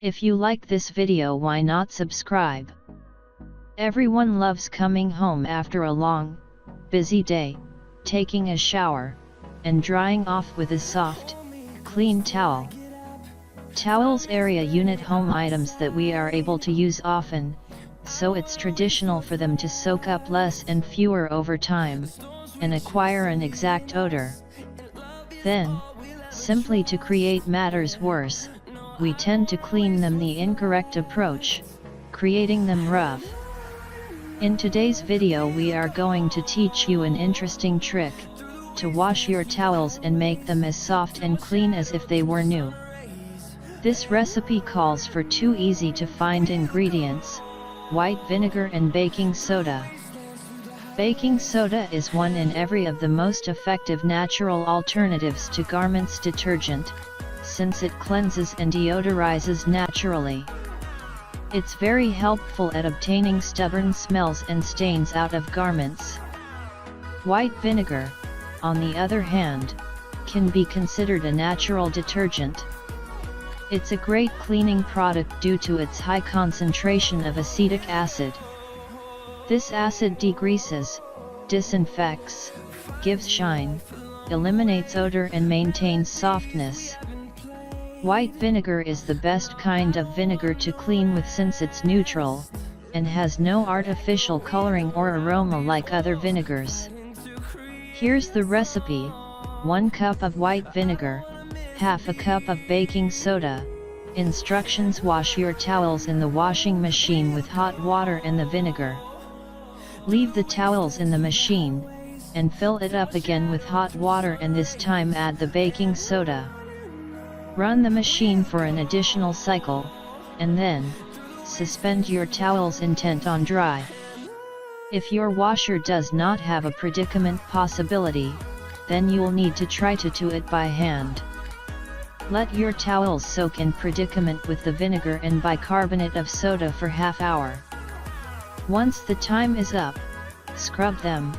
If you like this video, why not subscribe? Everyone loves coming home after a long, busy day, taking a shower, and drying off with a soft, clean towel. Towels area unit home items that we are able to use often, so it's traditional for them to soak up less and fewer over time, and acquire an exact odor. Then, simply to create matters worse, we tend to clean them the incorrect approach, creating them rough. In today's video we are going to teach you an interesting trick, to wash your towels and make them as soft and clean as if they were new. This recipe calls for two easy to find ingredients, white vinegar and baking soda. Baking soda is one in every of the most effective natural alternatives to garments detergent, since it cleanses and deodorizes naturally. It's very helpful at obtaining stubborn smells and stains out of garments. White vinegar, on the other hand, can be considered a natural detergent. It's a great cleaning product due to its high concentration of acetic acid. This acid degreases, disinfects, gives shine, eliminates odor and maintains softness. White vinegar is the best kind of vinegar to clean with since it's neutral, and has no artificial coloring or aroma like other vinegars. Here's the recipe: 1 cup of white vinegar, half a cup of baking soda. Instructions: wash your towels in the washing machine with hot water and the vinegar. Leave the towels in the machine, and fill it up again with hot water, and this time add the baking soda. Run the machine for an additional cycle, and then, suspend your towels intent on dry. If your washer does not have a predicament possibility, then you'll need to try to do it by hand. Let your towels soak in predicament with the vinegar and bicarbonate of soda for half hour. Once the time is up, scrub them,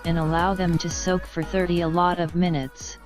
and allow them to soak for 30 a lot of minutes.